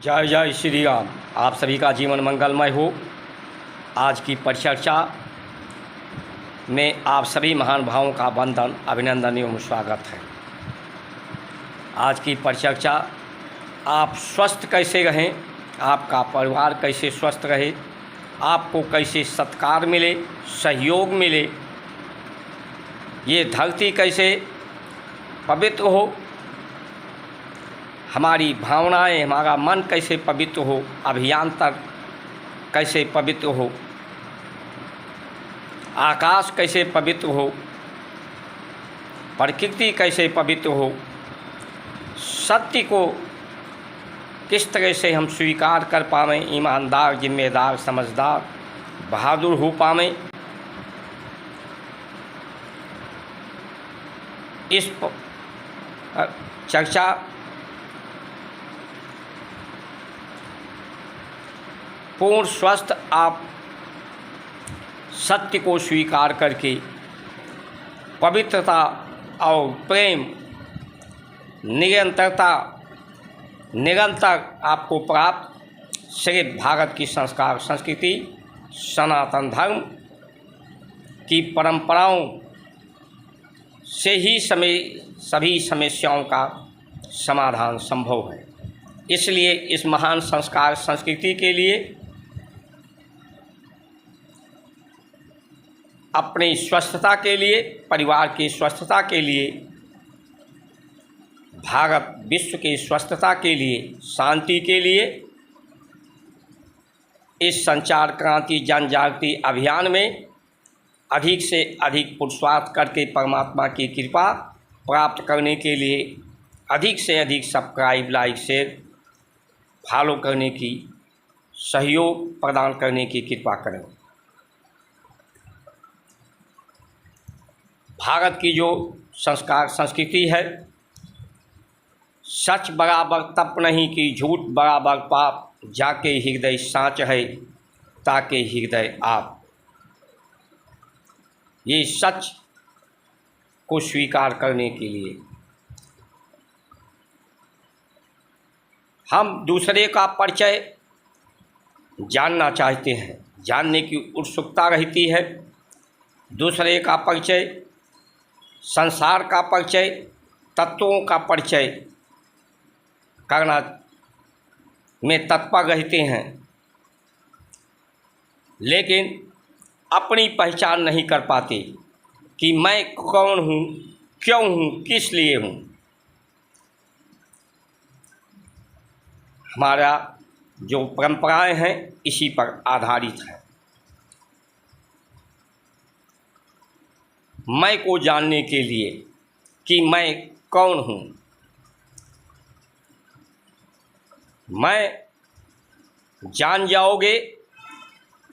जय जय श्री राम। आप सभी का जीवन मंगलमय हो। आज की परिचर्चा में आप सभी महान भावों का वंदन, अभिनंदन एवं स्वागत है। आज की परिचर्चा, आप स्वस्थ कैसे रहें, आपका परिवार कैसे स्वस्थ रहे, आपको कैसे सत्कार मिले, सहयोग मिले, ये धरती कैसे पवित्र हो, हमारी भावनाएं, हमारा मन कैसे पवित्र हो, अभियान तक कैसे पवित्र हो, आकाश कैसे पवित्र हो, प्रकृति कैसे पवित्र हो, सत्य को किस तरह से हम स्वीकार कर पावें, ईमानदार, जिम्मेदार, समझदार, बहादुर हो पावें, इस चर्चा पूर्ण स्वस्थ आप सत्य को स्वीकार करके पवित्रता और प्रेम निरंतर आपको प्राप्त सिर्फ भारत की संस्कार संस्कृति, सनातन धर्म की परंपराओं से ही सभी समस्याओं का समाधान संभव है। इसलिए इस महान संस्कार संस्कृति के लिए, अपनी स्वस्थता के लिए, परिवार की स्वस्थता के लिए, भारत विश्व की स्वस्थता के लिए, शांति के लिए, इस संचार क्रांति जन जागृति अभियान में अधिक से अधिक पुरुषार्थ करके परमात्मा की कृपा प्राप्त करने के लिए अधिक से अधिक सब्सक्राइब, लाइक, शेयर, फॉलो करने की, सहयोग प्रदान करने की कृपा करें। भारत की जो संस्कार संस्कृति है, सच बराबर तप नहीं कि झूठ बराबर पाप, जाके हृदय साँच है ताके हृदय आप। ये सच को स्वीकार करने के लिए हम दूसरे का परिचय जानना चाहते हैं, जानने की उत्सुकता रहती है। दूसरे का परिचय, संसार का परिचय, तत्वों का परिचय करना में तत्पर रहते हैं, लेकिन अपनी पहचान नहीं कर पाते कि मैं कौन हूँ, क्यों हूँ, किस लिए हूँ। हमारा जो परंपराएं हैं इसी पर आधारित है। मैं को जानने के लिए कि मैं कौन हूँ, मैं जान जाओगे,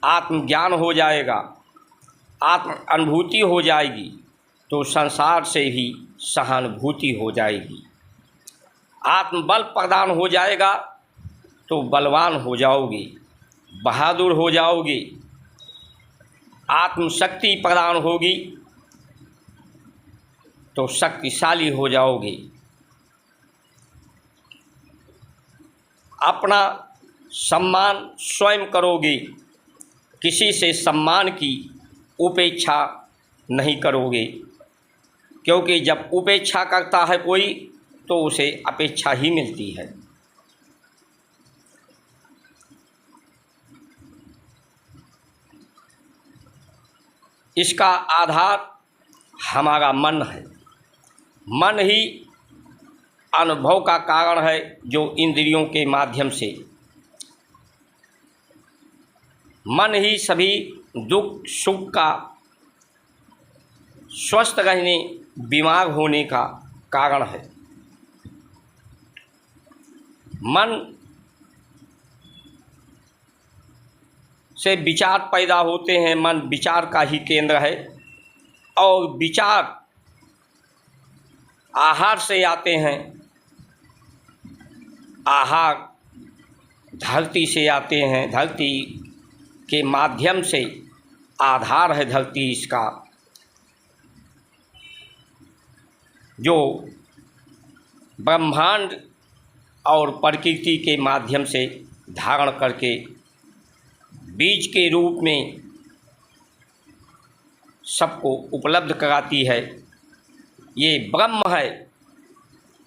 आत्मज्ञान हो जाएगा, आत्म अनुभूति हो जाएगी, तो संसार से भी सहानुभूति हो जाएगी। आत्मबल प्रदान हो जाएगा तो बलवान हो जाओगे, बहादुर हो जाओगे। आत्मशक्ति प्रदान होगी तो शक्तिशाली हो जाओगे। अपना सम्मान स्वयं करोगे, किसी से सम्मान की उपेक्षा नहीं करोगे, क्योंकि जब उपेक्षा करता है कोई तो उसे अपेक्षा ही मिलती है। इसका आधार हमारा मन है। मन ही अनुभव का कारण है, जो इंद्रियों के माध्यम से, मन ही सभी दुख सुख का, स्वस्थ रहने, बीमार होने का कारण है। मन से विचार पैदा होते हैं, मन विचार का ही केंद्र है, और विचार आहार से आते हैं, आहार धरती से आते हैं, धरती के माध्यम से, आधार है धरती इसका, जो ब्रह्मांड और प्रकृति के माध्यम से धारण करके बीज के रूप में सबको उपलब्ध कराती है। ये ब्रह्म है,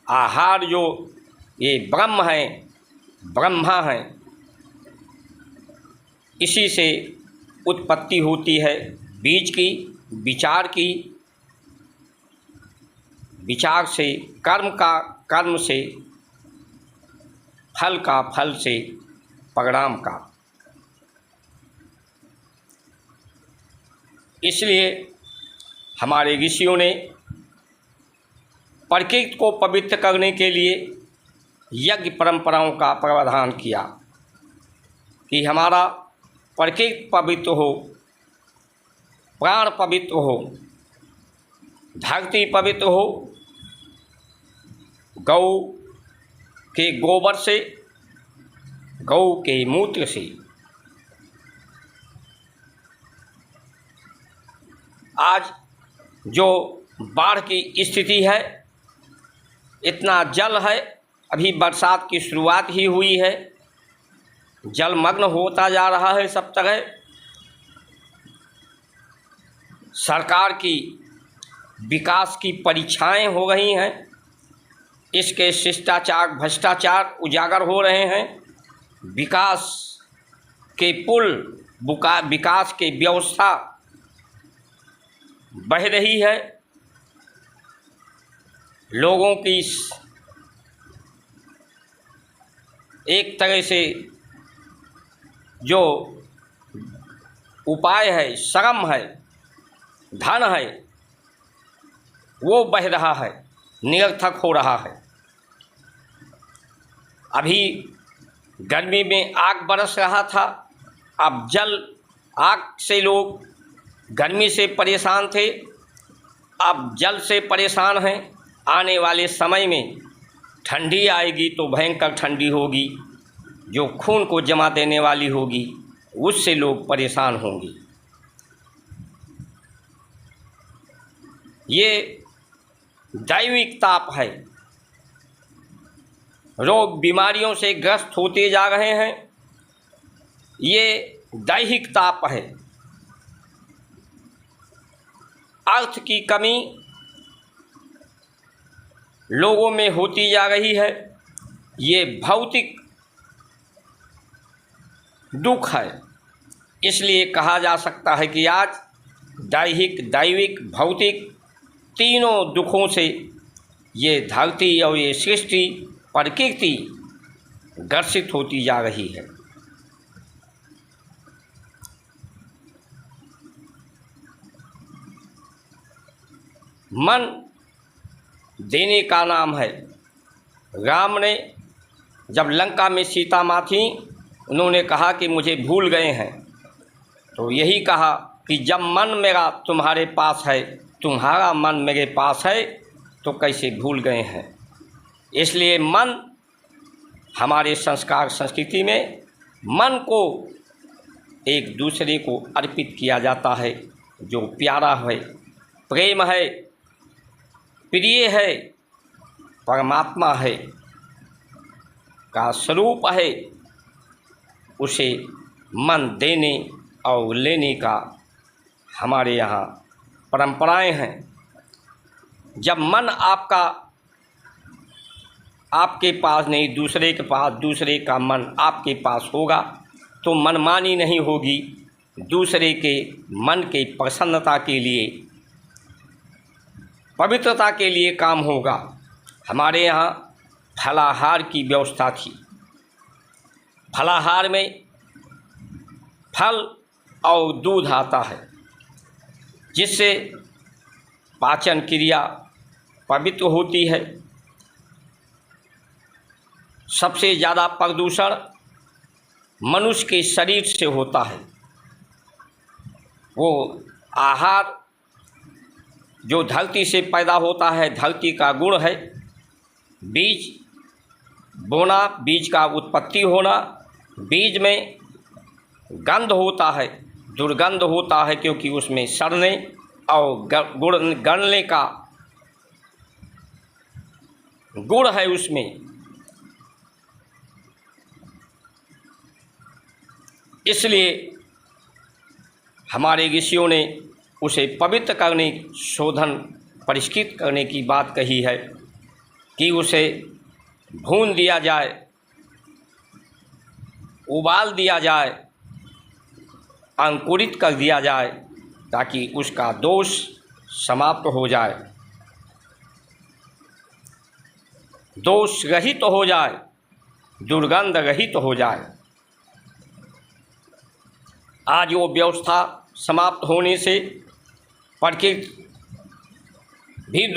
आहार जो ये ब्रह्म है, ब्रह्मा है, इसी से उत्पत्ति होती है बीज की, विचार की, विचार से कर्म का, कर्म से फल का, फल से परिणाम का। इसलिए हमारे ऋषियों ने प्रकृति को पवित्र करने के लिए यज्ञ परंपराओं का प्रावधान किया कि हमारा प्रकृति पवित्र हो, प्राण पवित्र हो, धरती पवित्र हो, गौ के गोबर से, गौ के मूत्र से। आज जो बाढ़ की स्थिति है, इतना जल है, अभी बरसात की शुरुआत ही हुई है, जलमग्न होता जा रहा है सब तरह। सरकार की विकास की परीक्षाएं हो रही हैं, इसके शिष्टाचार भ्रष्टाचार उजागर हो रहे हैं, विकास के पुल, विकास के व्यवस्था बह रही है। लोगों की एक तरह से जो उपाय है, श्रम है, धन है, वो बह रहा है, निरर्थक हो रहा है। अभी गर्मी में आग बरस रहा था, अब जल आग से लोग गर्मी से परेशान थे, अब जल से परेशान हैं। आने वाले समय में ठंडी आएगी तो भयंकर ठंडी होगी, जो खून को जमा देने वाली होगी, उससे लोग परेशान होंगे। ये दैविक ताप है, रोग बीमारियों से ग्रस्त होते जा रहे हैं, ये दैहिक ताप है। अर्थ की कमी लोगों में होती जा रही है, ये भौतिक दुख है। इसलिए कहा जा सकता है कि आज दैहिक, दैविक, भौतिक तीनों दुखों से ये धरती और ये सृष्टि, प्रकृति ग्रसित होती जा रही है। मन देने का नाम है। राम ने जब लंका में सीता माँ थी, उन्होंने कहा कि मुझे भूल गए हैं, तो यही कहा कि जब मन मेरा तुम्हारे पास है, तुम्हारा मन मेरे पास है, तो कैसे भूल गए हैं। इसलिए मन, हमारे संस्कार संस्कृति में मन को एक दूसरे को अर्पित किया जाता है। जो प्यारा है, प्रेम है, प्रिय है, परमात्मा है, का स्वरूप है, उसे मन देने और लेने का हमारे यहाँ परंपराएं हैं। जब मन आपके पास नहीं, दूसरे के पास, दूसरे का मन आपके पास होगा, तो मनमानी नहीं होगी, दूसरे के मन के प्रसन्नता के लिए, पवित्रता के लिए काम होगा। हमारे यहाँ फलाहार की व्यवस्था थी। फलाहार में फल और दूध आता है, जिससे पाचन क्रिया पवित्र होती है। सबसे ज़्यादा प्रदूषण मनुष्य के शरीर से होता है। वो आहार जो धरती से पैदा होता है, धरती का गुण है। बीज बोना, बीज का उत्पत्ति होना, बीज में गंध होता है, दुर्गंध होता है, क्योंकि उसमें सड़ने और गलने का गुण है उसमें। इसलिए हमारे ऋषियों ने उसे पवित्र करने, शोधन, परिष्कृत करने की बात कही है कि उसे भून दिया जाए, उबाल दिया जाए, अंकुरित कर दिया जाए, ताकि उसका दोष समाप्त हो जाए, दोष रहित हो जाए, दुर्गंध रहित हो जाए। आज वो व्यवस्था समाप्त होने से प्रकृति भी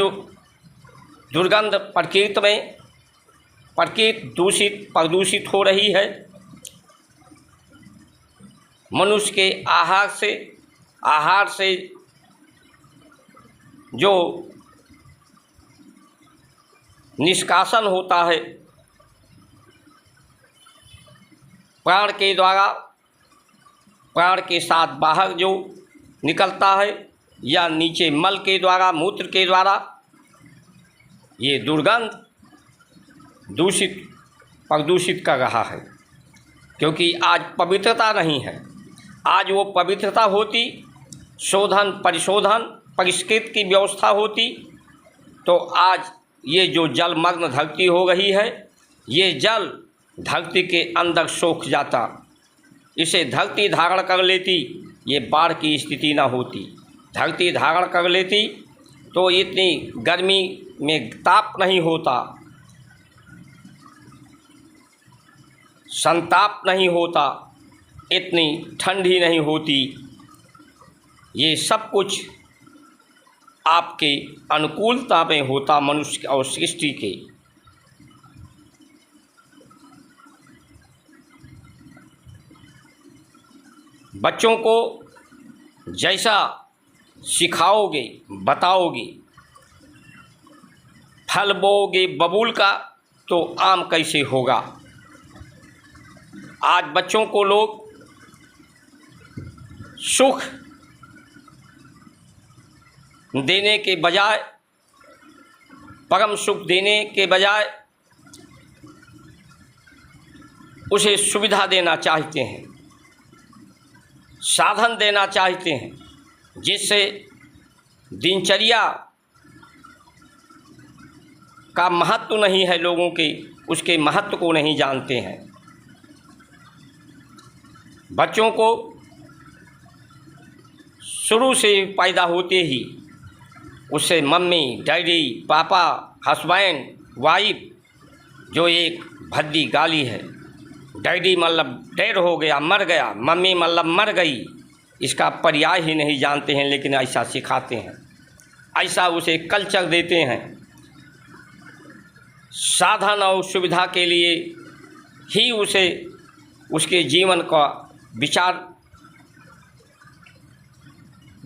दुर्गंध, प्रकृति में प्रकृति दूषित, प्रदूषित हो रही है। मनुष्य के आहार से जो निष्कासन होता है प्राण के द्वारा, प्राण के साथ बाहर जो निकलता है या नीचे मल के द्वारा, मूत्र के द्वारा, ये दुर्गंध दूषित, प्रदूषित कर रहा है। क्योंकि आज पवित्रता नहीं है। आज वो पवित्रता होती, शोधन, परिशोधन, परिष्कृत की व्यवस्था होती, तो आज ये जो जलमग्न धरती हो रही है, ये जल धरती के अंदर सोख जाता, इसे धरती धारण कर लेती, ये बाढ़ की स्थिति न होती। धरती धारण कर लेती तो इतनी गर्मी में ताप नहीं होता, संताप नहीं होता, इतनी ठंडी नहीं होती। ये सब कुछ आपके अनुकूलता में होता, मनुष्य और सृष्टि के। बच्चों को जैसा सिखाओगे, बताओगे, फल बोओगे बबूल का तो आम कैसे होगा। आज बच्चों को लोग सुख देने के बजाय, परम सुख देने के बजाय उसे सुविधा देना चाहते हैं, साधन देना चाहते हैं, जिससे दिनचर्या का महत्व नहीं है लोगों के, उसके महत्व को नहीं जानते हैं। बच्चों को शुरू से पैदा होते ही उससे मम्मी, डैडी, पापा, हस्बैंड, वाइफ, जो एक भद्दी गाली है, डैडी मतलब डेड हो गया, मर गया, मम्मी मतलब मर गई, इसका पर्याय ही नहीं जानते हैं, लेकिन ऐसा सिखाते हैं, ऐसा उसे कल्चर देते हैं। साधन और सुविधा के लिए ही उसे उसके जीवन का विचार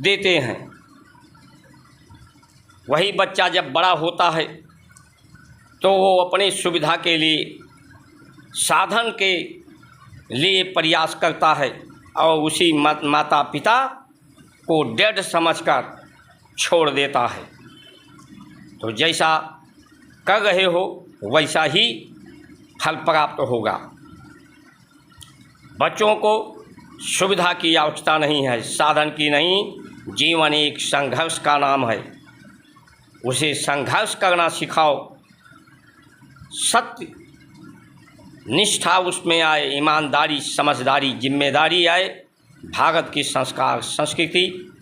देते हैं। वही बच्चा जब बड़ा होता है तो वो अपनी सुविधा के लिए, साधन के लिए प्रयास करता है और उसी माता पिता को डेड समझकर छोड़ देता है। तो जैसा कर रहे हो वैसा ही फल प्राप्त होगा। बच्चों को सुविधा की आवश्यकता नहीं है, साधन की नहीं। जीवन एक संघर्ष का नाम है, उसे संघर्ष करना सिखाओ। सत्य निष्ठा उसमें आए, ईमानदारी, समझदारी, जिम्मेदारी आए। भारत की संस्कार, संस्कृति,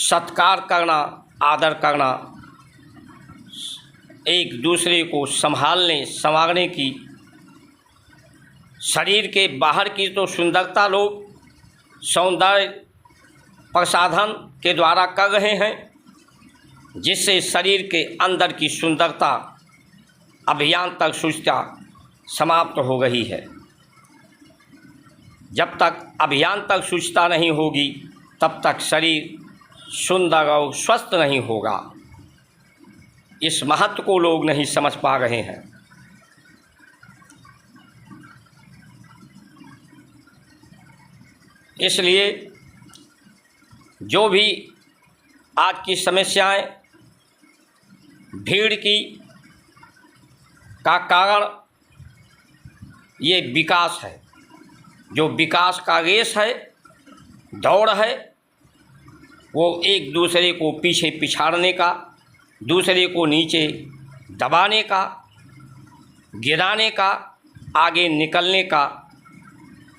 सत्कार करना, आदर करना, एक दूसरे को संभालने संवारने की, शरीर के बाहर की तो सुंदरता लोग सौंदर्य प्रसाधन के द्वारा कर रहे हैं, जिससे शरीर के अंदर की सुंदरता अभियान तक शुचिता समाप्त हो गई है। जब तक अभियान तक शुचिता नहीं होगी तब तक शरीर सुंदर और स्वस्थ नहीं होगा। इस महत्व को लोग नहीं समझ पा रहे हैं। इसलिए जो भी आज की समस्याएं, भीड़ की का कारण ये विकास है, जो विकास का रेस है, दौड़ है, वो एक दूसरे को पीछे पिछाड़ने का, दूसरे को नीचे दबाने का, गिराने का, आगे निकलने का,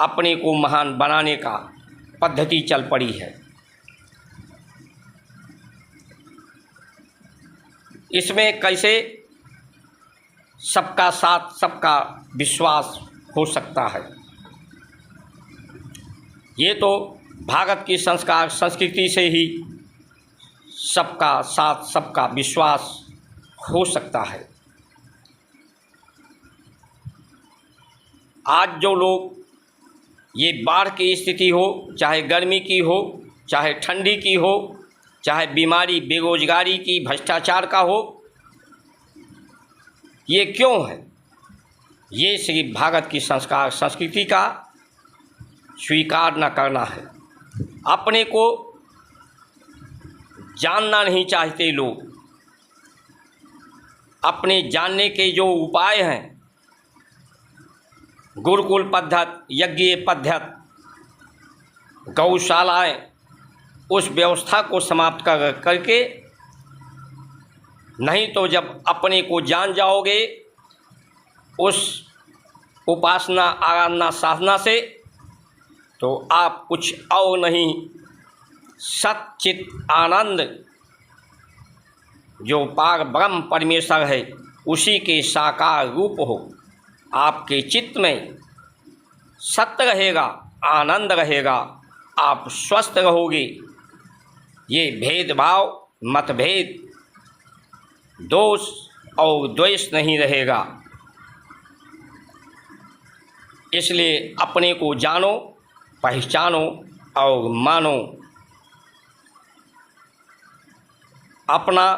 अपने को महान बनाने का पद्धति चल पड़ी है। इसमें कैसे सबका साथ, सबका विश्वास हो सकता है? ये तो भारत की संस्कार संस्कृति से ही सबका साथ, सबका विश्वास हो सकता है। आज जो लोग ये बाढ़ की स्थिति हो, चाहे गर्मी की हो, चाहे ठंडी की हो, चाहे बीमारी, बेरोजगारी की, भ्रष्टाचार का हो, ये क्यों है? ये सिर्फ भारत की संस्कार संस्कृति का स्वीकार न करना है। अपने को जानना नहीं चाहते लोग। अपने जानने के जो उपाय हैं, गुरुकुल पद्धति, यज्ञ पद्धति, गौशालाएं, उस व्यवस्था को समाप्त करके, नहीं तो जब अपने को जान जाओगे उस उपासना, आराधना, साधना से, तो आप कुछ और नहीं, सच्चित आनंद जो पार ब्रह्म परमेश्वर है, उसी के साकार रूप हो। आपके चित्त में सत्य रहेगा, आनंद रहेगा, आप स्वस्थ रहोगे। ये भेदभाव, मतभेद, दोष और द्वेष नहीं रहेगा। इसलिए अपने को जानो, पहचानो और मानो। अपना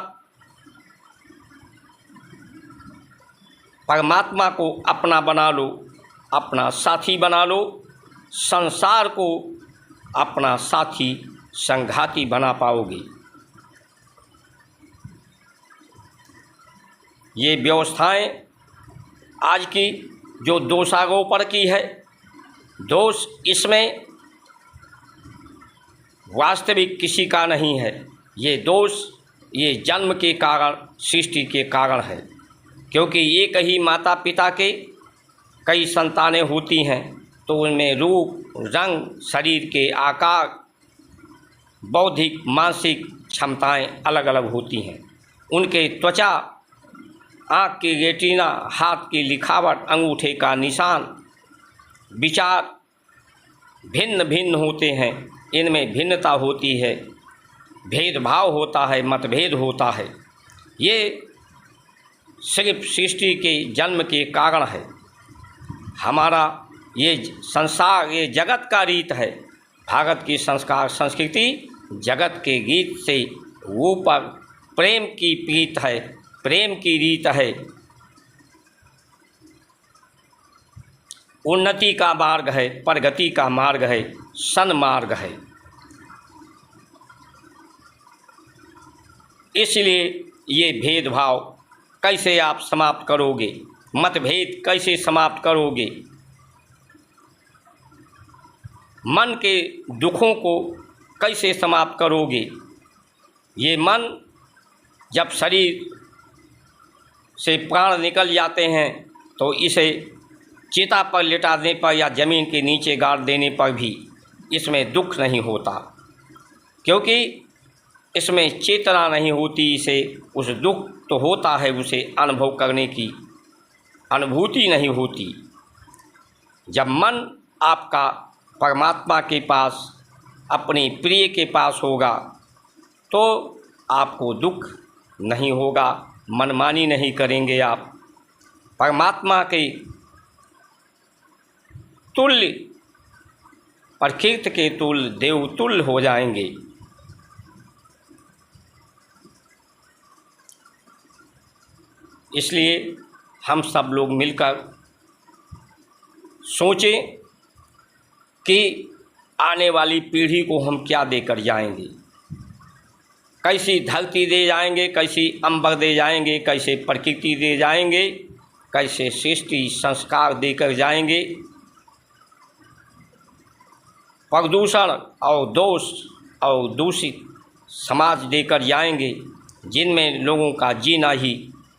परमात्मा को अपना बना लो, अपना साथी बना लो, संसार को अपना साथी संघाती बना पाओगे। ये व्यवस्थाएं आज की जो दोषारोपण की है, दोष इसमें वास्तविक किसी का नहीं है। ये दोष ये जन्म के कारण, सृष्टि के कारण है। क्योंकि एक ही माता पिता के कई संतानें होती हैं, तो उनमें रूप, रंग, शरीर के आकार, बौद्धिक, मानसिक क्षमताएं अलग अलग होती हैं। उनके त्वचा, आँख की रेटिना, हाथ की लिखावट, अंगूठे का निशान, विचार भिन्न भिन्न होते हैं। इनमें भिन्नता होती है, भेदभाव होता है, मतभेद होता है। ये सिर्फ सृष्टि के जन्म के कारण है। हमारा ये संसार, ये जगत का रीत है। भारत की संस्कार संस्कृति जगत के गीत से ऊपर प्रेम की प्रीत है, प्रेम की रीत है। उन्नति का मार्ग है, प्रगति का मार्ग है, सन्मार्ग है। इसलिए ये भेदभाव कैसे आप समाप्त करोगे? मतभेद कैसे समाप्त करोगे? मन के दुखों को कैसे समाप्त करोगे? ये मन जब शरीर से प्राण निकल जाते हैं, तो इसे चिता पर लिटा देने पर या ज़मीन के नीचे गाड़ देने पर भी इसमें दुख नहीं होता, क्योंकि इसमें चेतना नहीं होती। इसे उस दुख तो होता है, उसे अनुभव करने की अनुभूति नहीं होती। जब मन आपका परमात्मा के पास, अपने प्रिय के पास होगा, तो आपको दुख नहीं होगा, मनमानी नहीं करेंगे आप। परमात्मा के तुल्य, प्रकृति के तुल्य, देवतुल्य हो जाएंगे। इसलिए हम सब लोग मिलकर सोचें कि आने वाली पीढ़ी को हम क्या देकर जाएंगे, कैसी धरती दे जाएंगे, कैसी अंबर दे जाएंगे, कैसे प्रकृति दे जाएंगे, कैसे सृष्टि संस्कार देकर जाएंगे। प्रदूषण और दोष और दूषित समाज देकर जाएंगे, जिनमें लोगों का जीना ही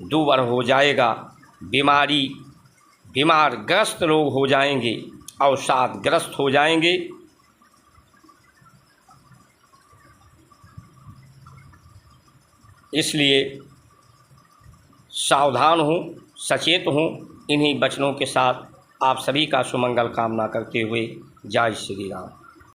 दूभर हो जाएगा। बीमारग्रस्त लोग हो जाएंगे, अवसादग्रस्त हो जाएंगे। इसलिए सावधान हूँ, सचेत हूँ। इन्हीं वचनों के साथ आप सभी का सुमंगल कामना करते हुए जय श्री राम।